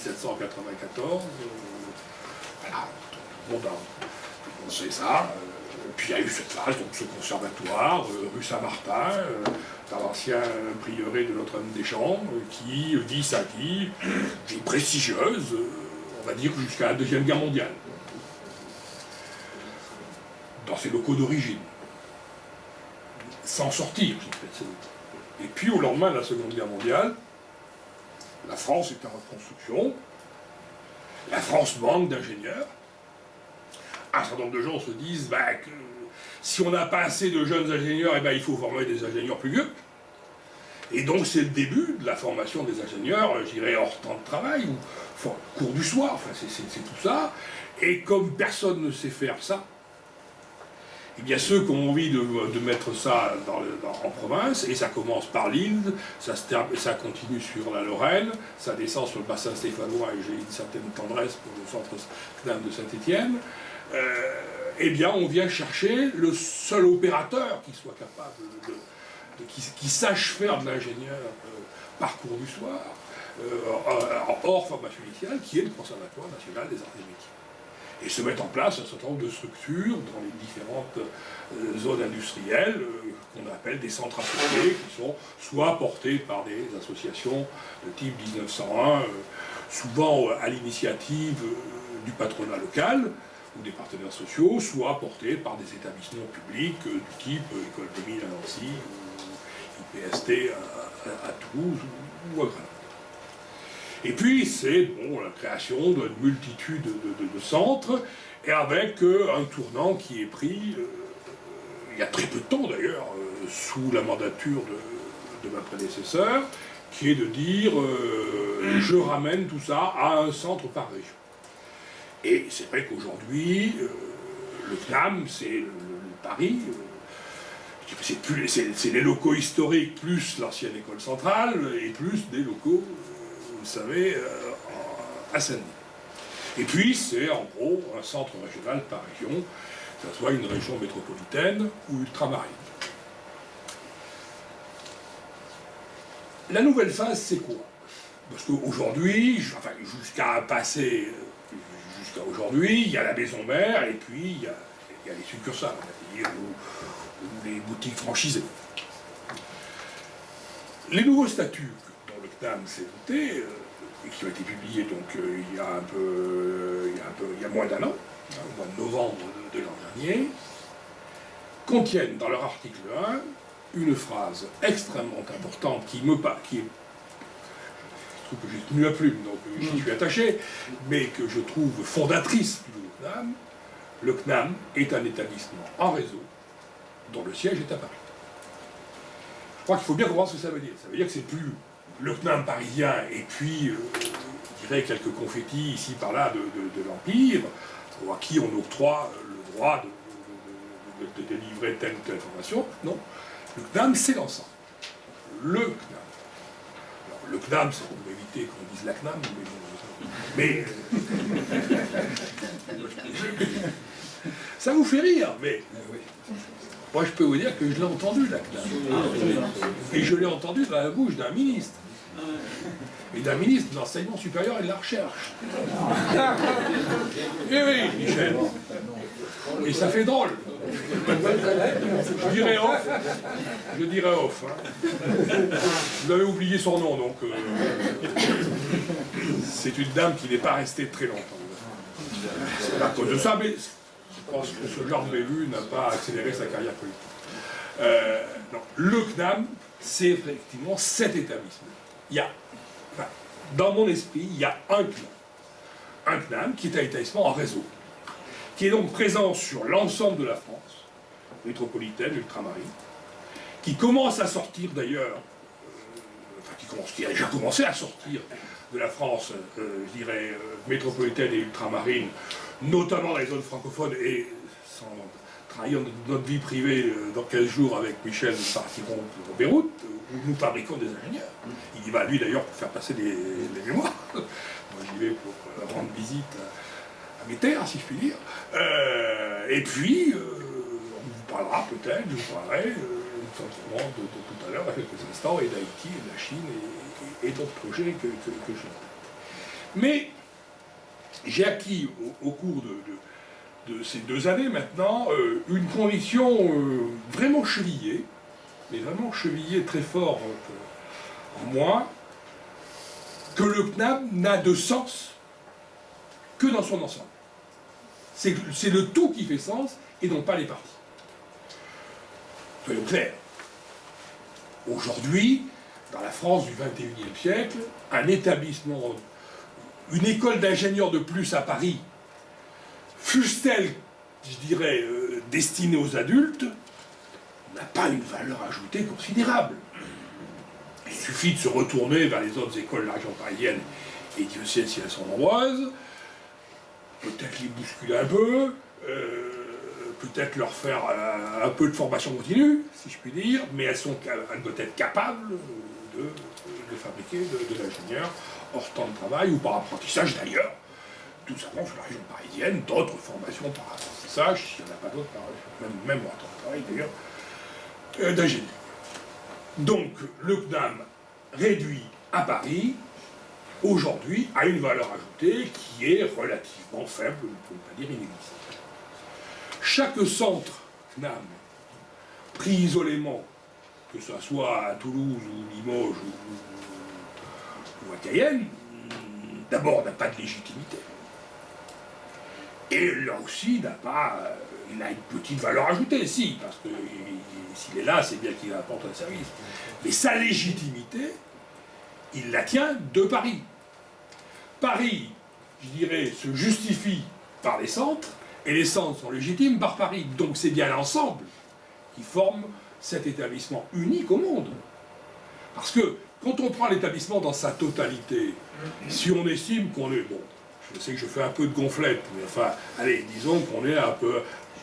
1794. Voilà, tout le monde sait ça. Puis il y a eu cette phase, donc ce conservatoire, rue Saint-Martin, dans l'ancien prieuré de Notre-Dame-des-Champs, qui vit sa vie prestigieuse, on va dire jusqu'à la Deuxième Guerre mondiale, dans ses locaux d'origine, sans sortir. Et puis au lendemain de la Seconde Guerre mondiale, la France est en reconstruction, la France manque d'ingénieurs. Un certain nombre de gens se disent que si on n'a pas assez de jeunes ingénieurs, il faut former des ingénieurs plus vieux. Et donc c'est le début de la formation des ingénieurs, je dirais hors temps de travail, ou cours du soir, c'est tout ça. Et comme personne ne sait faire ça, eh bien ceux qui ont envie de mettre ça en province, et ça commence par l'Indre, ça continue sur la Lorraine, ça descend sur le bassin stéphanois, et j'ai une certaine tendresse pour le centre CNAM de Saint-Étienne, eh bien on vient chercher le seul opérateur qui soit capable qui sache faire de l'ingénieur parcours du soir, hors formation initiale, qui est le Conservatoire national des arts et métiers. Et se mettent en place un certain nombre de structures dans les différentes zones industrielles qu'on appelle des centres associés, qui sont soit portés par des associations de type 1901, souvent à l'initiative du patronat local, ou des partenaires sociaux, soit portés par des établissements publics du type École des Mines à Nancy, ou IPST à Toulouse, ou à Grenoble. Et puis, c'est la création d'une multitude de centres, et avec un tournant qui est pris, il y a très peu de temps d'ailleurs, sous la mandature de ma prédécesseur, qui est de dire je ramène tout ça à un centre par région. Et c'est vrai qu'aujourd'hui, le CNAM, c'est le Paris, c'est les locaux historiques plus l'ancienne école centrale, et plus des locaux, vous savez, à Saint-Denis. Et puis, c'est en gros un centre régional par région, que ce soit une région métropolitaine ou ultramarine. La nouvelle phase, c'est quoi? Parce qu'aujourd'hui, jusqu'à aujourd'hui, il y a la maison mère et puis il y a les succursales, on va dire, ou les boutiques franchisées. Les nouveaux statuts dont le CNAM s'est doté, et qui ont été publiés donc, il y a moins d'un an, au mois de novembre de l'an dernier, contiennent dans leur article 1 une phrase extrêmement importante qui est je trouve que j'ai tenu à plume, donc j'y suis attaché, mais que je trouve fondatrice du CNAM. Le CNAM est un établissement en réseau dont le siège est à Paris. Je crois qu'il faut bien comprendre ce que ça veut dire. Ça veut dire que c'est plus le CNAM parisien et puis, je dirais, quelques confettis ici par là de l'Empire, à qui on octroie le droit de délivrer telle ou telle information. Non. Le CNAM, c'est l'ensemble. Le CNAM. Alors, le CNAM, c'est pour éviter qu'on dise la CNAM, mais ça vous fait rire, mais moi je peux vous dire que je l'ai entendu, la CNAM. Et je l'ai entendu dans la bouche d'un ministre. Et d'un ministre de l'enseignement supérieur et de la recherche. Eh oui, Michel. Et ça fait drôle. Je dirais off. Hein. Vous avez oublié son nom, donc c'est une dame qui n'est pas restée très longtemps. C'est à cause de ça, mais je pense que ce genre de bévu n'a pas accéléré sa carrière politique. Non, le CNAM, c'est effectivement cet établissement. Dans mon esprit, il y a un CNAM. Un CNAM qui est un établissement en réseau, qui est donc présent sur l'ensemble de la France, métropolitaine, ultramarine, qui commence à sortir d'ailleurs, qui a déjà commencé à sortir de la France, je dirais, métropolitaine et ultramarine, notamment dans les zones francophones, et sans trahir notre vie privée, dans 15 jours avec Michel, nous partirons pour Beyrouth, où nous fabriquons des ingénieurs. Il y va, lui, d'ailleurs, pour faire passer les mémoires. Moi, j'y vais pour rendre visite à mes terres, si je puis dire. Et puis, on vous parlera peut-être, je vous parlerai, simplement de tout à l'heure, dans quelques instants, et d'Haïti, et de la Chine, et d'autres projets que je... Mais j'ai acquis au cours de ces 2 années maintenant une conviction vraiment chevillée, mais vraiment chevillée très fort en moi, que le CNAM n'a de sens que dans son ensemble. C'est le tout qui fait sens et non pas les parties. Soyons clairs. Aujourd'hui, dans la France du XXIe siècle, un établissement, une école d'ingénieurs de plus à Paris, fût-elle, je dirais, destinée aux adultes, n'a pas une valeur ajoutée considérable. Il suffit de se retourner vers les autres écoles de la région parisienne, et Dieu sait si elles sont nombreuses, peut-être les bousculer un peu, peut-être leur faire un peu de formation continue, si je puis dire, mais elles doivent être capables de fabriquer de l'ingénieur hors temps de travail ou par apprentissage d'ailleurs, tout simplement sur la région parisienne, d'autres formations par apprentissage, s'il n'y en a pas d'autres, même hors temps de travail d'ailleurs, d'ingénieur. Donc le CNAM réduit à Paris, aujourd'hui, a une valeur ajoutée qui est relativement faible, pour ne pas dire inexistante. Chaque centre CNAM, pris isolément, que ce soit à Toulouse ou Limoges ou à Cayenne, d'abord n'a pas de légitimité. Et là aussi, il a une petite valeur ajoutée, si, parce que s'il est là, c'est bien qu'il apporte un service. Mais sa légitimité, il la tient de Paris. Paris, je dirais, se justifie par les centres, et les centres sont légitimes par Paris. Donc c'est bien l'ensemble qui forme cet établissement unique au monde. Parce que quand on prend l'établissement dans sa totalité, si on estime qu'on est, bon, je sais que je fais un peu de gonflette, mais enfin, allez, disons qu'on est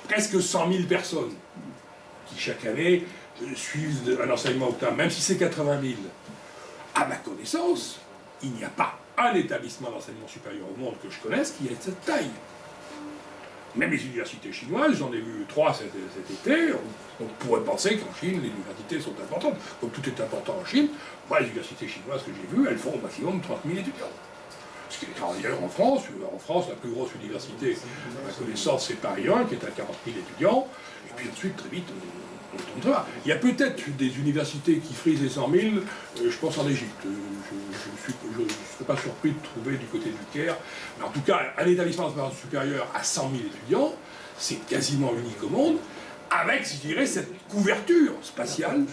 presque 100 000 personnes qui chaque année suivent un enseignement au CNAM, même si c'est 80 000. À ma connaissance, il n'y a pas un établissement d'enseignement supérieur au monde que je connaisse qui ait cette taille. Même les universités chinoises, j'en ai vu 3 cet été, on pourrait penser qu'en Chine, les universités sont importantes. Comme tout est important en Chine, moi, les universités chinoises que j'ai vues, elles font au maximum 30 000 étudiants. Ce qui est extraordinaire en France. En France, la plus grosse université, à ma connaissance, c'est Paris 1, qui est à 40 000 étudiants. Et puis ensuite, très vite, on tombe. Il y a peut-être des universités qui frisent les 100 000, je pense en Égypte. Je ne serais pas surpris de trouver du côté du Caire. Mais en tout cas, un établissement d'enseignement supérieur à 100 000 étudiants, c'est quasiment unique au monde, avec, je dirais, cette couverture spatiale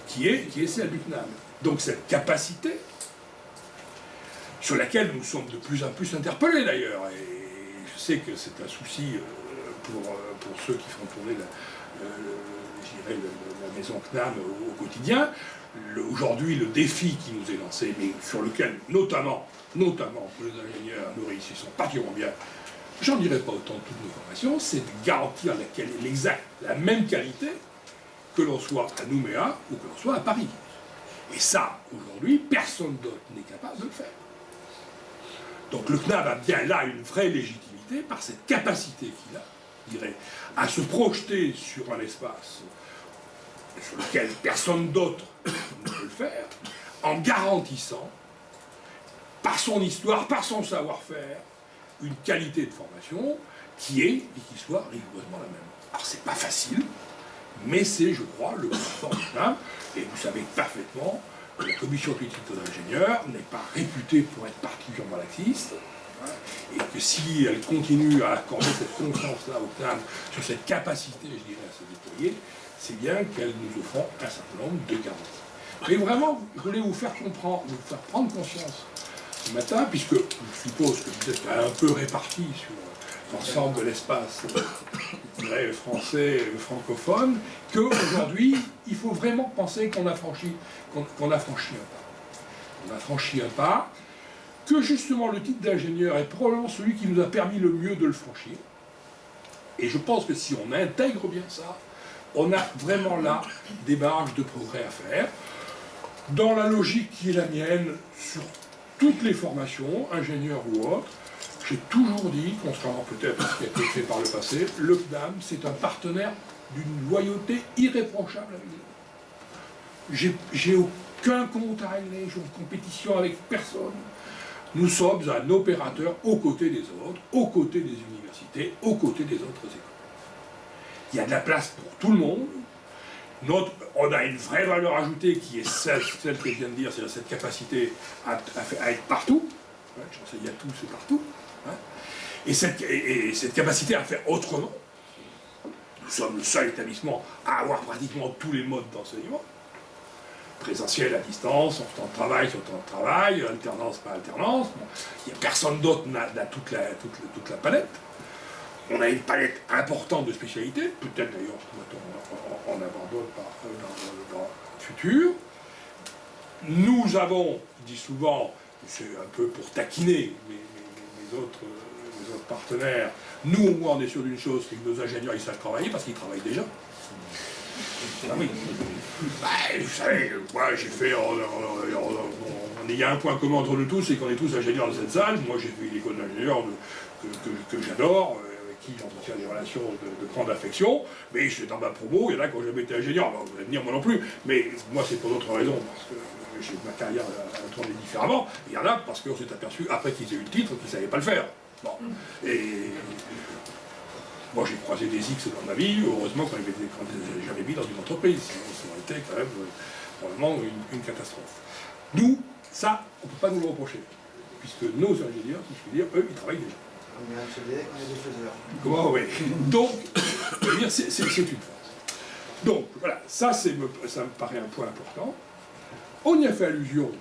qui est celle du CNAM. Donc cette capacité, sur laquelle nous sommes de plus en plus interpellés d'ailleurs, et je sais que c'est un souci pour ceux qui font tourner la maison CNAM au quotidien. Aujourd'hui, le défi qui nous est lancé, mais sur lequel, notamment les ingénieurs nous réussissons particulièrement bien, j'en dirai pas autant de toutes nos formations, c'est de garantir la même qualité que l'on soit à Nouméa ou que l'on soit à Paris. Et ça, aujourd'hui, personne d'autre n'est capable de le faire. Donc le CNAM a bien là une vraie légitimité par cette capacité qu'il a, je dirais, à se projeter sur un espace sur lequel personne d'autre ne peut le faire, en garantissant, par son histoire, par son savoir-faire, une qualité de formation qui soit rigoureusement la même. Alors c'est pas facile, mais c'est, je crois, le plus fort du CNAM, et vous savez parfaitement que la commission de politique d'ingénieurs n'est pas réputée pour être particulièrement laxiste, et que si elle continue à accorder cette confiance-là au CNAM sur cette capacité, je dirais, à se déployer, c'est bien qu'elle nous offre un certain nombre de garanties. Mais vraiment, je voulais vous faire comprendre, vous faire prendre conscience ce matin, puisque je suppose que vous êtes un peu répartis sur l'ensemble de l'espace français, francophone, qu'aujourd'hui, il faut vraiment penser qu'on a franchi un pas. On a franchi un pas, que justement le titre d'ingénieur est probablement celui qui nous a permis le mieux de le franchir. Et je pense que si on intègre bien ça, on a vraiment là des marges de progrès à faire, dans la logique qui est la mienne, sur toutes les formations, ingénieurs ou autres. J'ai toujours dit, contrairement peut-être à ce qui a été fait par le passé, le CNAM, c'est un partenaire d'une loyauté irréprochable avec nous. J'ai aucun compte à régler, je suis en compétition avec personne. Nous sommes un opérateur aux côtés des autres, aux côtés des universités, aux côtés des autres écoles. Il y a de la place pour tout le monde. On a une vraie valeur ajoutée qui est celle que je viens de dire, c'est cette capacité à être partout. Ouais, il y a tout, c'est partout. Hein. Et cette capacité à faire autrement. Nous sommes le seul établissement à avoir pratiquement tous les modes d'enseignement. Présentiel, à distance, en temps de travail, sur temps de travail, alternance, pas alternance. Bon, il n'y a personne d'autre n'a toute la palette. On a une palette importante de spécialités, peut-être d'ailleurs on en avoir d'autres dans le futur. Nous avons, je dis souvent, c'est un peu pour taquiner mes autres partenaires, nous au moins on est sûr d'une chose, c'est que nos ingénieurs ils savent travailler parce qu'ils travaillent déjà. Ah oui. Bah, vous savez, moi j'ai fait. Il y a un point commun entre nous tous, c'est qu'on est tous ingénieurs dans cette salle. Moi j'ai fait une école d'ingénieur que j'adore, avec qui j'entretiens des relations de grande affection. Mais dans ma promo, il y en a qui n'ont jamais été ingénieurs. Bon, vous allez venir, moi non plus. Mais moi c'est pour d'autres raisons, parce que ma carrière a tourné différemment. Il y en a parce qu'on s'est aperçu, après qu'ils aient eu le titre, qu'ils ne savaient pas le faire. Bon. Et. Moi, j'ai croisé des X dans ma vie, heureusement, quand j'avais mis dans une entreprise. Ça aurait été quand même probablement une catastrophe. Nous, ça, on ne peut pas nous le reprocher. Puisque nos ingénieurs, si je puis dire, eux, ils travaillent déjà. On est un CD, on est des faiseurs. Comment, oui. Donc, je veux dire, c'est une force. Donc, voilà, ça me paraît un point important. On y a fait allusion